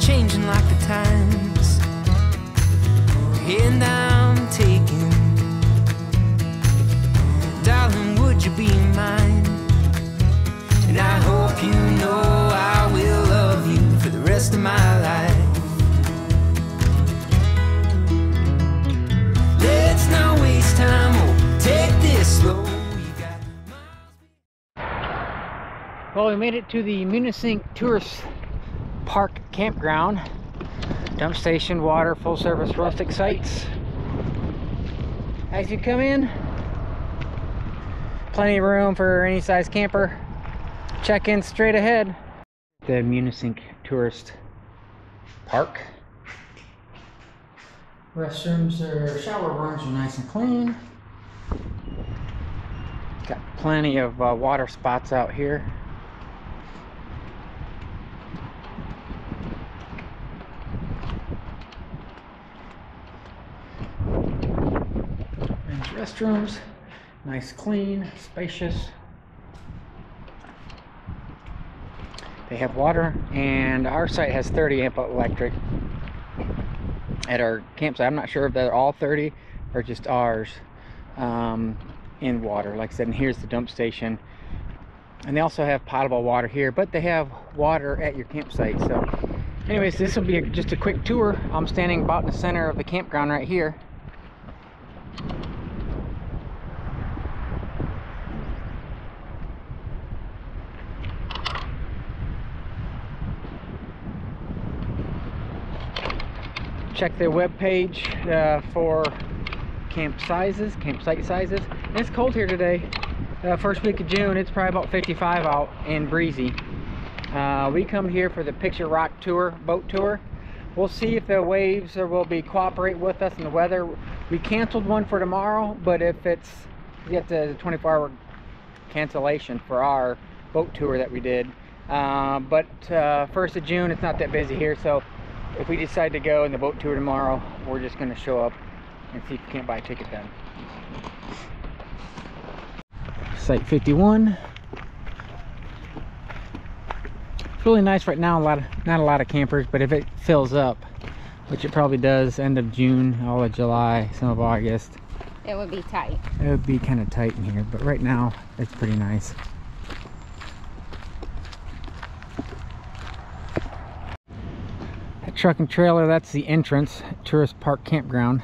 changing like the times, and I'm taking. Darling, would you be mine? And I hope you know I will love you for the rest of my life. Let's not waste time, oh, take this slow. Well, we made it to the Munising Tourist Park Campground. Dump station, water, full service rustic sites. As you come in, plenty of room for any size camper. Check in straight ahead. The Munising Tourist Park. Restrooms or shower rooms are nice and clean. Got plenty of water spots out here. Men's restrooms, nice, clean, spacious. They have water, and our site has 30 amp electric at our campsite. I'm not sure if they're all 30 or just ours in water. Like I said, and here's the dump station. And they also have potable water here, but they have water at your campsite. So anyways, this will be just a quick tour. I'm standing about in the center of the campground right here. Check their webpage for campsite sizes. And it's cold here today. First week of June, it's probably about 55 out and breezy. We come here for the Picture Rock tour, boat tour. We'll see if the waves will be cooperate with us in the weather. We canceled one for tomorrow, but if it's, we get the 24-hour cancellation for our boat tour that we did. But 1st of June, it's not that busy here, so if we decide to go in the boat tour tomorrow, we're just going to show up and see if we can't buy a ticket then. Site 51. It's really nice right now. Not a lot of campers, but if it fills up, which it probably does, end of June, all of July, some of August, it would be tight. It would be kind of tight in here, but right now it's pretty nice. Truck and trailer, that's the entrance, Tourist Park Campground.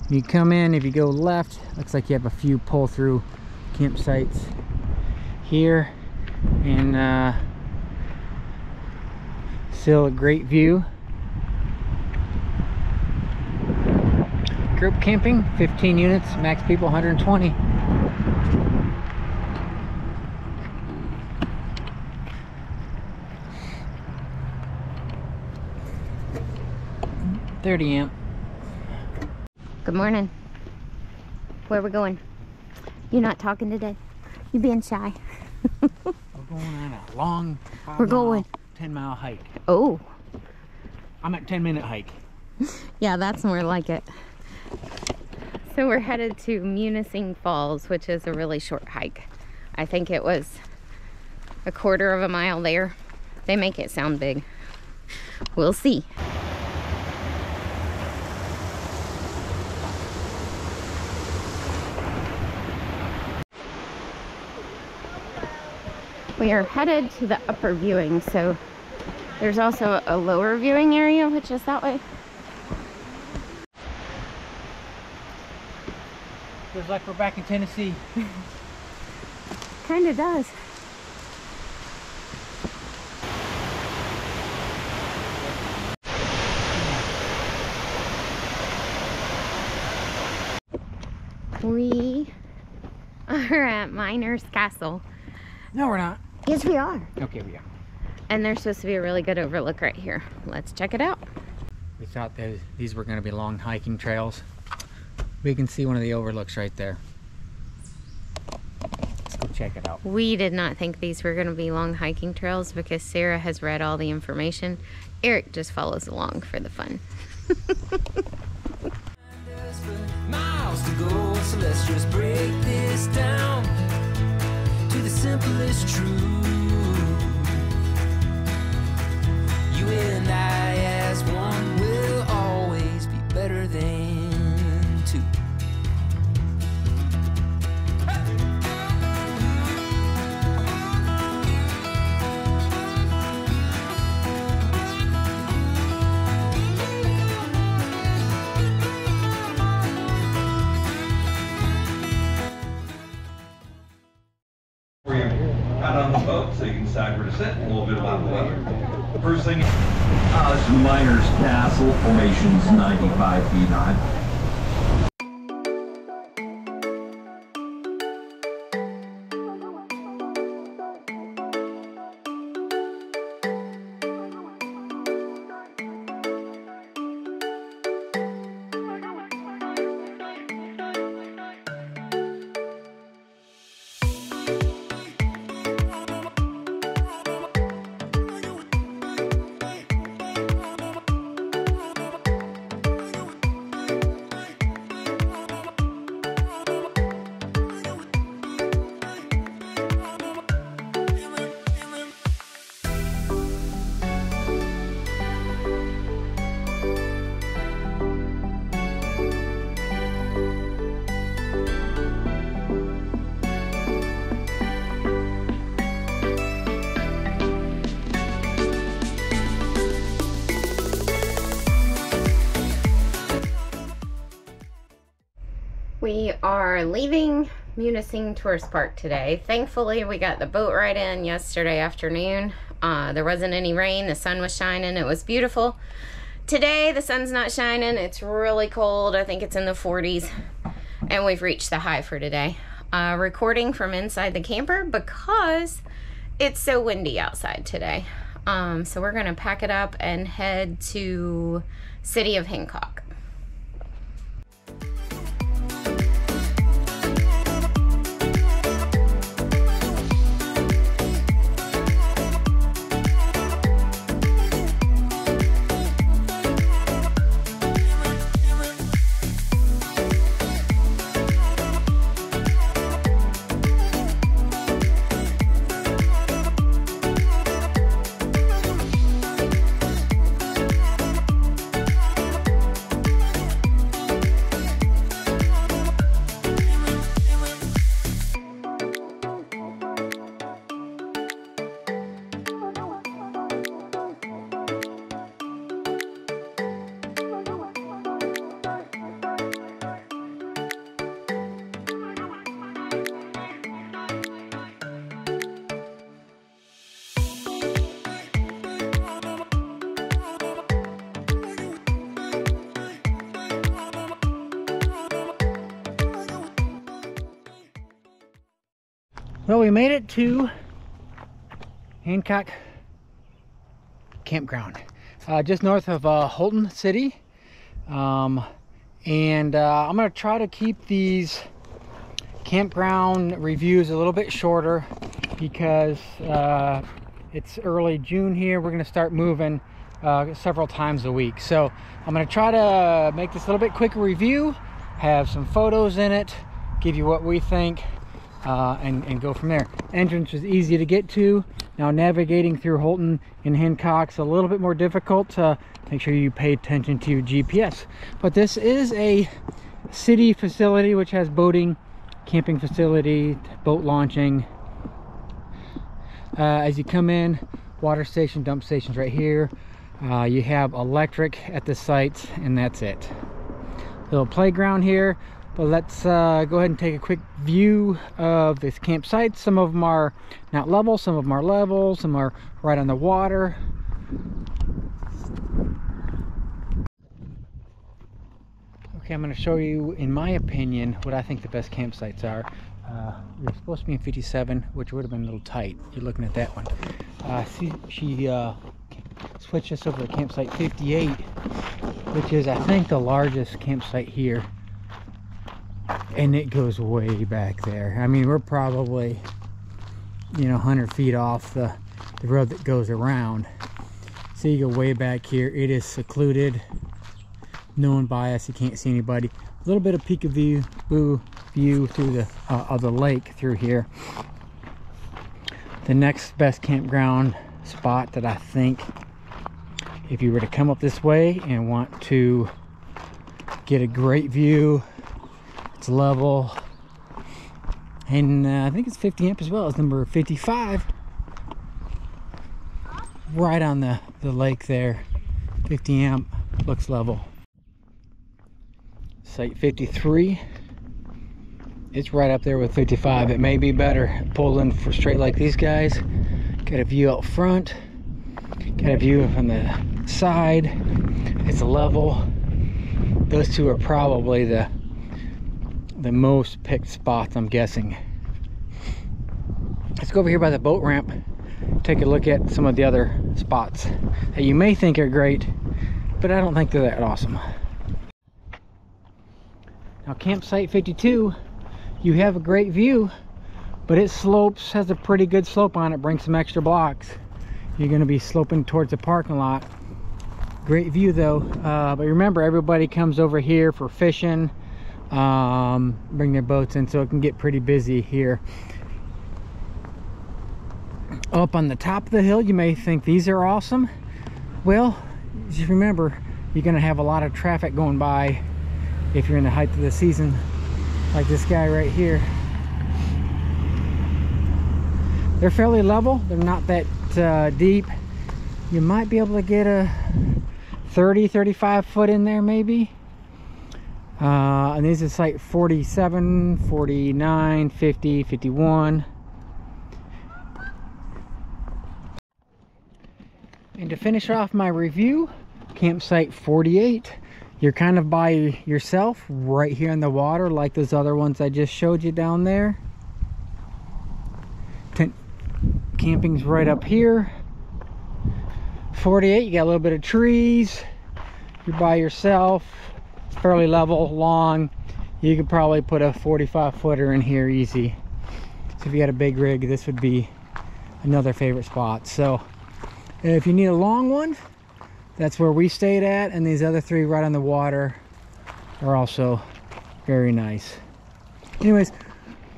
When you come in, if you go left, looks like you have a few pull-through campsites here, and still a great view. Group camping, 15 units, max people 120. .30 amp. Good morning. Where are we going? You're not talking today? You being shy? We're going on a long 10-mile hike. Oh. I'm at 10-minute hike. Yeah, that's more like it. So we're headed to Munising Falls, which is a really short hike. I think it was a 1/4 of a mile there. They make it sound big. We'll see. We are headed to the upper viewing, so there's also a lower viewing area, which is that way. Feels like we're back in Tennessee. Kind of does. We are at Miner's Castle. No, we're not. Yes, we are. Okay, we are. And there's supposed to be a really good overlook right here. Let's check it out. We thought that these were going to be long hiking trails. We can see one of the overlooks right there. Let's go check it out. We did not think these were going to be long hiking trails because Sarah has read all the information. Eric just follows along for the fun. Miles to go, so let's just break this down to the simplest truth. You and I boat so you can decide where to sit. A little bit about the weather. The first thing, this is Miners Castle, formation's 95 feet high. We are leaving Munising Tourist Park today. Thankfully, we got the boat ride in yesterday afternoon. There wasn't any rain, the sun was shining, it was beautiful. Today, the sun's not shining, it's really cold. I think it's in the 40s, and we've reached the high for today. Recording from inside the camper because it's so windy outside today. So we're gonna pack it up and head to city of Hancock. Well, we made it to Hancock Campground, just north of Holton City. I'm going to try to keep these campground reviews a little bit shorter because it's early June here. We're going to start moving several times a week. So I'm going to try to make this a little bit quicker review, have some photos in it, give you what we think, and go from there. Entrance is easy to get to. Now navigating through Holton and Hancock's a little bit more difficult. Make sure you pay attention to your GPS. But this is a city facility which has boating, camping facility, boat launching. As you come in, water station, dump stations right here. You have electric at the site, and that's it. Little playground here. But let's go ahead and take a quick view of this campsite. Some of them are not level, some of them are level, some are right on the water. Okay, I'm going to show you, in my opinion, what I think the best campsites are. We're supposed to be in 57, which would have been a little tight. You're looking at that one. See, she switched us over to campsite 58, which is, I think, the largest campsite here. And it goes way back there. I mean, we're probably, 100 feet off the road that goes around. So you go way back here. It is secluded. No one by us. You can't see anybody. A little bit of peekaboo view through the of the lake through here. The next best campground spot that I think, if you were to come up this way and want to get a great view, it's level, and I think it's 50 amp as well, as number 55, right on the lake there. 50 amp, looks level. Site 53, it's right up there with 55. It may be better pulling for straight like these guys. Got a view out front, got a view from the side. It's level. Those two are probably the most picked spots, I'm guessing. Let's go over here by the boat ramp, take a look at some of the other spots that you may think are great, but I don't think they're that awesome. Now campsite 52, you have a great view, but it slopes, has a pretty good slope on it, brings some extra blocks. You're going to be sloping towards the parking lot. Great view though, but remember, everybody comes over here for fishing, bring their boats in, so it can get pretty busy here. Up on the top of the hill, you may think these are awesome. Well, just remember, you're going to have a lot of traffic going by if you're in the height of the season, like this guy right here. They're fairly level, they're not that deep. You might be able to get a 30-35 foot in there maybe. And these is like 47, 49, 50, 51. And to finish off my review, campsite 48, you're kind of by yourself right here in the water, like those other ones I just showed you down there. Tent camping's right up here. 48, you got a little bit of trees. You're by yourself, fairly level, long. You could probably put a 45 footer in here easy. So if you got a big rig, this would be another favorite spot. So if you need a long one, that's where we stayed at, and these other three right on the water are also very nice. Anyways,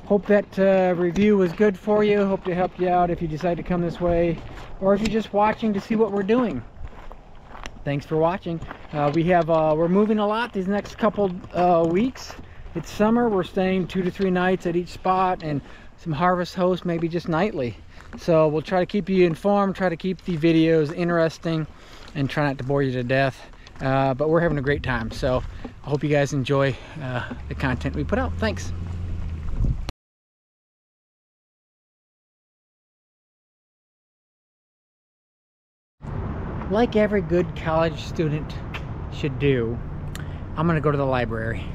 hope that review was good for you. Hope to help you out if you decide to come this way, or if you're just watching to see what we're doing. Thanks for watching. We're moving a lot these next couple weeks. It's summer. We're staying 2 to 3 nights at each spot, and some harvest hosts maybe just nightly. So we'll try to keep you informed, try to keep the videos interesting, and try not to bore you to death. But we're having a great time, so I hope you guys enjoy the content we put out. Thanks. Like every good college student should do, I'm gonna go to the library.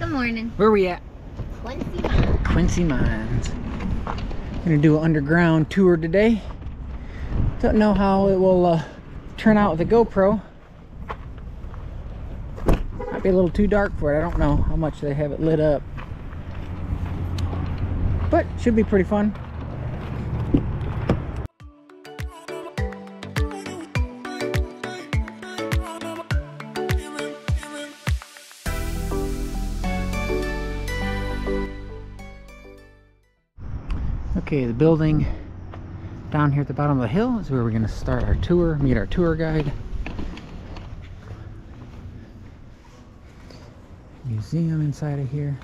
Morning. Where are we at? Quincy Mines. Quincy Mines. Gonna do an underground tour today. Don't know how it will turn out with the GoPro. Might be a little too dark for it. I don't know how much they have it lit up, but should be pretty fun. Okay, the building down here at the bottom of the hill is where we're going to start our tour, meet our tour guide. Museum inside of here.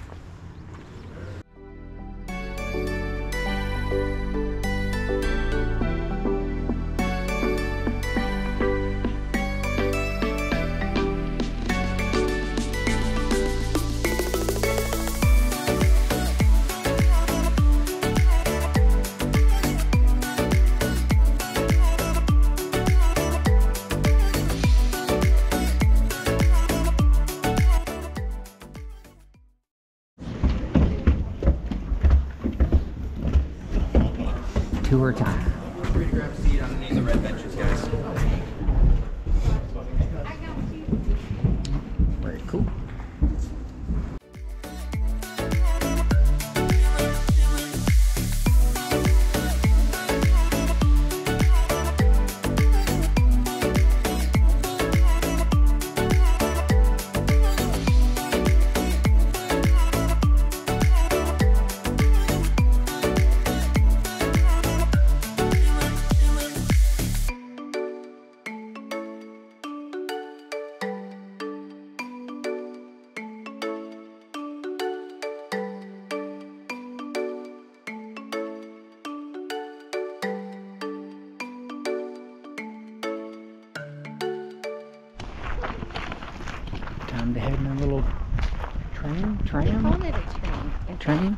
Tour time. Feel free to grab a seat underneath the red benches, guys. Very cool. tram. They had a little tram. I called it a train. Train.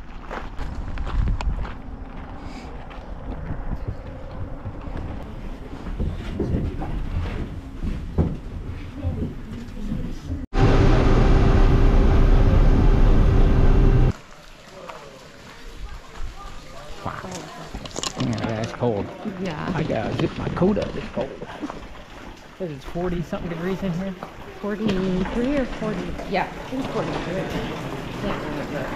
Wow. Yeah, that's cold. Yeah. I gotta zip my coat up. It's cold. What is it, 40 something degrees in here? 43 or 40. Yeah, I think 43. Can't remember.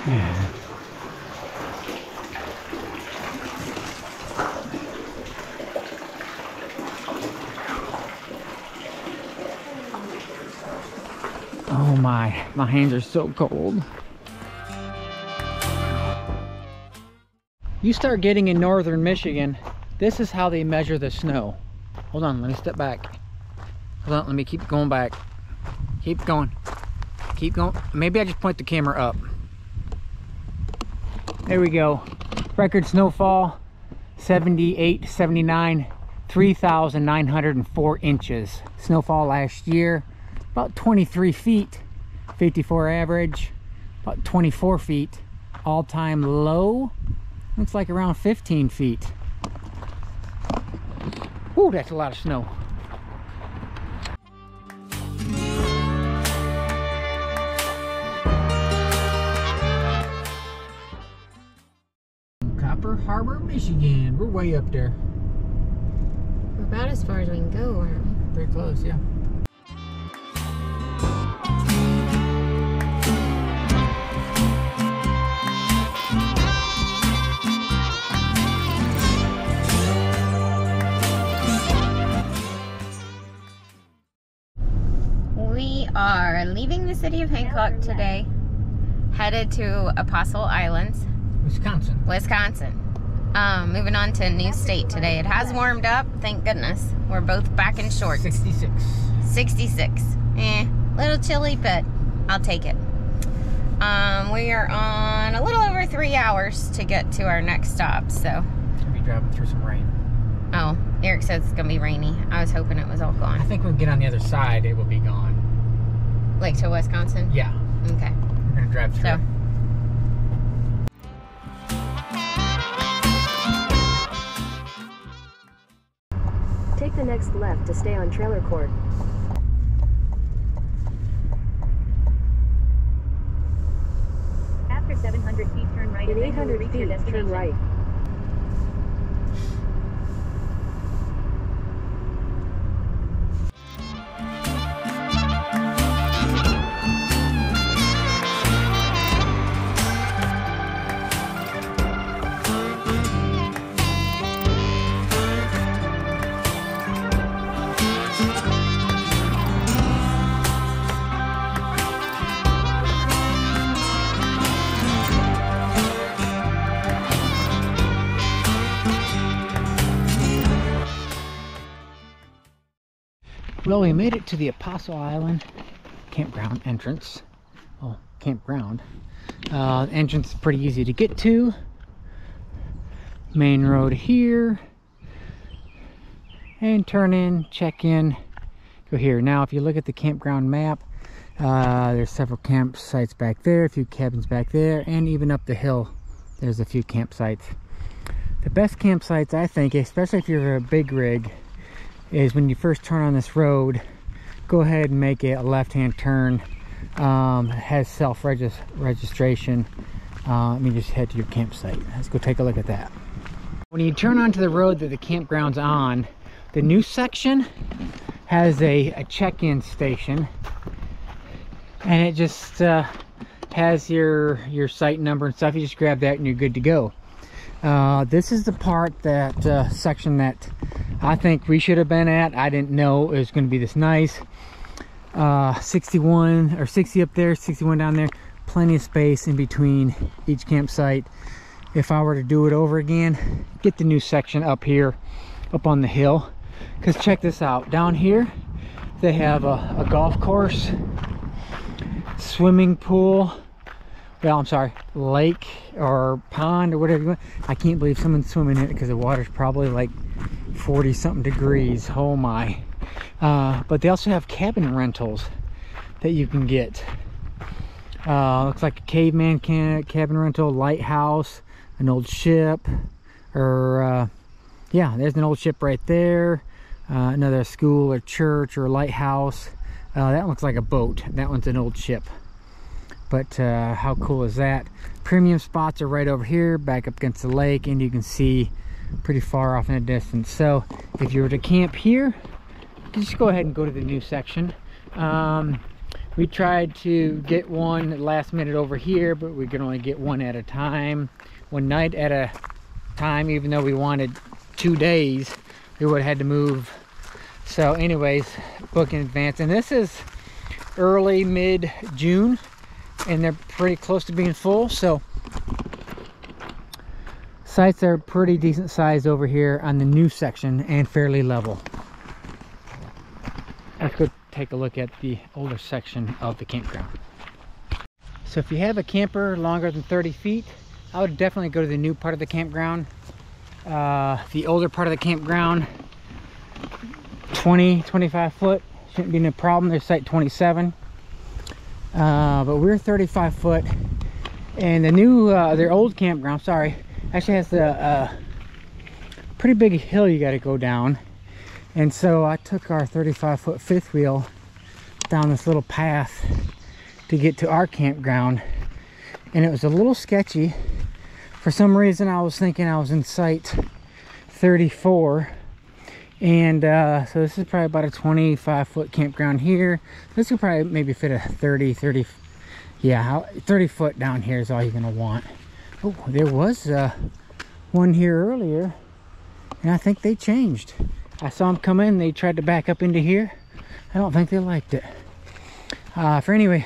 Yeah. Oh my hands are so cold. You start getting in northern Michigan, this is how they measure the snow. Hold on, let me step back. Hold on, let me keep going back. Keep going. Keep going. Maybe I just point the camera up. There we go. Record snowfall 78, 79, 3,904 inches. Snowfall last year, about 23 feet, 54 average, about 24 feet. All-time low, looks like around 15 feet. Ooh, that's a lot of snow. Harbor, Michigan. We're way up there. We're about as far as we can go, aren't we? Pretty close, yeah. We are leaving the city of Hancock today, headed to Apostle Islands, Wisconsin. Moving on to a new state today. It has warmed up, thank goodness. We're both back in shorts. 66. 66. Little chilly, but I'll take it. We are on a little over 3 hours to get to our next stop, so. We'll be driving through some rain. Oh, Eric says it's gonna be rainy. I was hoping it was all gone. I think when we get on the other side, it will be gone. Like to Wisconsin? Yeah. Okay. We're gonna drive through. So. Take the next left to stay on Trailer Court. After 700 feet, turn right. In 800 feet, turn right. Well, we made it to the Apostle Island campground entrance. Oh, campground. Entrance is pretty easy to get to. Main road here. And turn in, check in, go here. Now, if you look at the campground map, there's several campsites back there, a few cabins back there, and even up the hill, there's a few campsites. The best campsites, I think, especially if you're a big rig, is when you first turn on this road, go ahead and make a left-hand turn. It has self-registration. Let me just head to your campsite. Let's go take a look at that. When you turn onto the road that the campground's on, the new section has a check-in station, and it just has your site number and stuff. You just grab that and you're good to go. This is the part that section that I think we should have been at. I didn't know it was going to be this nice. 61 or 60 up there, 61 down there. Plenty of space in between each campsite. If I were to do it over again, get the new section up here, up on the hill. Because check this out. Down here, they have a golf course, swimming pool. Well, I'm sorry, lake or pond or whatever you want. I can't believe someone's swimming in it because the water's probably like 40 something degrees. Oh my. But they also have cabin rentals that you can get. Looks like a caveman cabin rental, lighthouse, an old ship, or yeah, there's an old ship right there. Another school or church or lighthouse. That looks like a boat. That one's an old ship. But how cool is that? Premium spots are right over here, back up against the lake, and you can see pretty far off in the distance. So if you were to camp here, just go ahead and go to the new section. We tried to get one last minute over here, but we could only get one at a time, one night at a time. Even though we wanted 2 days, we would have had to move. So anyways, book in advance. And this is early mid-June, and they're pretty close to being full. So sites are pretty decent size over here on the new section and fairly level. Let's go take a look at the older section of the campground. So if you have a camper longer than 30 feet, I would definitely go to the new part of the campground. The older part of the campground, 25 foot, shouldn't be no problem. There's site 27. But we're 35 foot, and the new, their old campground, sorry, actually has a pretty big hill you got to go down. And so I took our 35 foot fifth wheel down this little path to get to our campground, and it was a little sketchy. For some reason I was thinking I was in site 34, and so this is probably about a 25 foot campground here. This could probably maybe fit a 30 yeah, 30 foot down here is all you're gonna want. Oh, there was one here earlier, and I think they changed. I saw them come in, they tried to back up into here. I don't think they liked it. For anyway,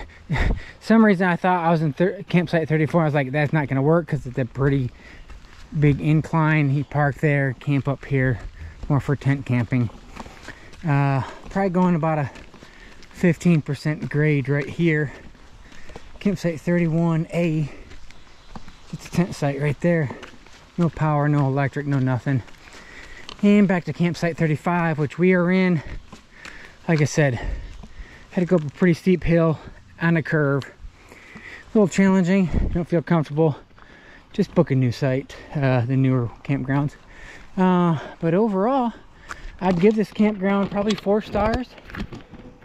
some reason I thought I was in campsite 34. I was like, that's not gonna work because it's a pretty big incline. He parked there, camp up here, more for tent camping. Probably going about a 15% grade right here. Campsite 31A. It's a tent site right there. No power, no electric, no nothing. And back to campsite 35, which we are in. Like I said, had to go up a pretty steep hill on a curve. A little challenging, don't feel comfortable. Just book a new site, the newer campgrounds. But overall, I'd give this campground probably 4 stars.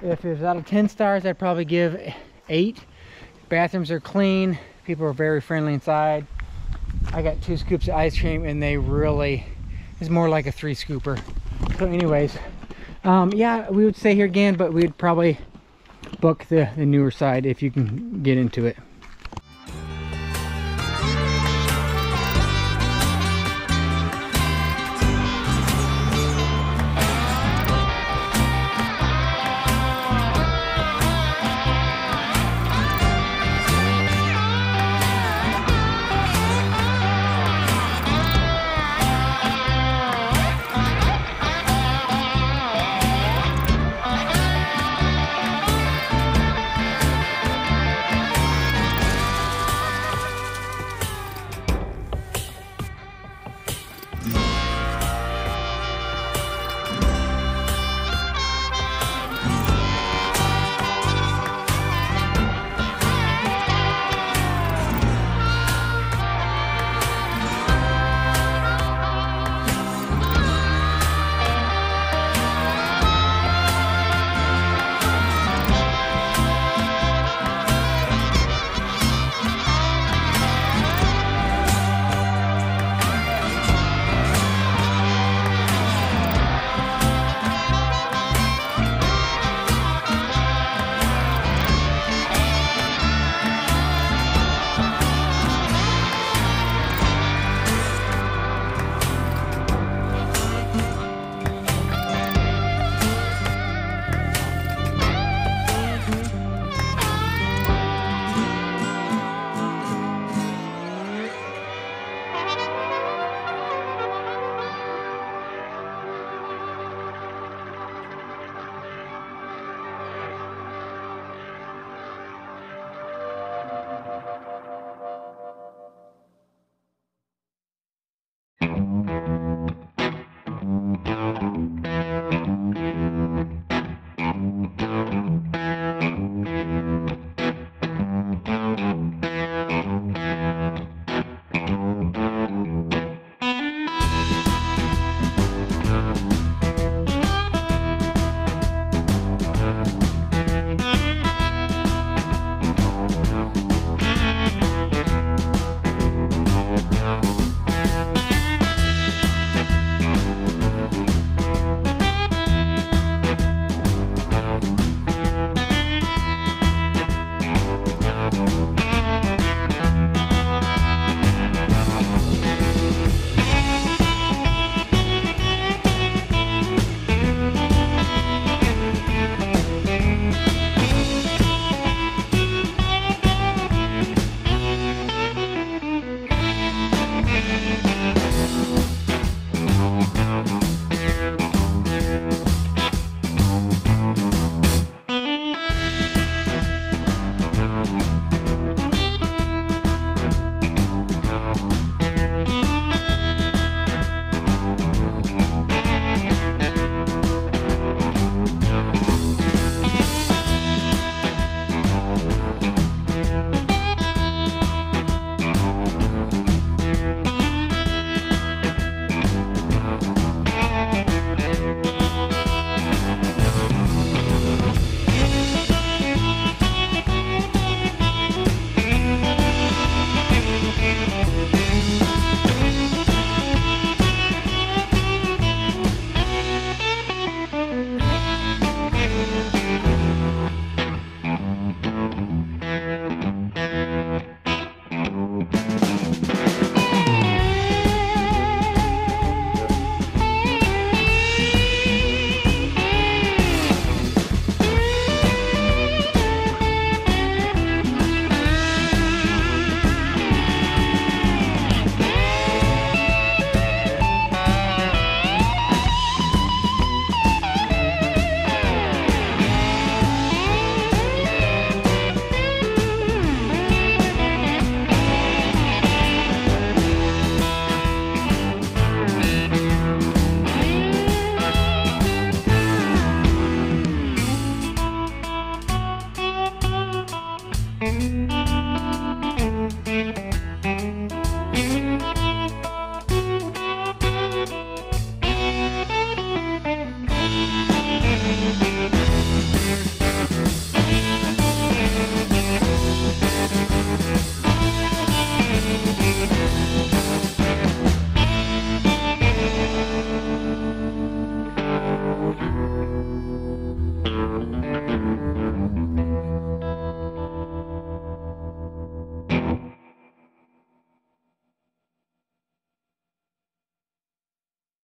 If it was out of 10 stars, I'd probably give 8. Bathrooms are clean, people are very friendly inside. I got 2 scoops of ice cream, and they really, it's more like a 3 scooper. So anyways, yeah, we would stay here again, but we'd probably book the newer side if you can get into it.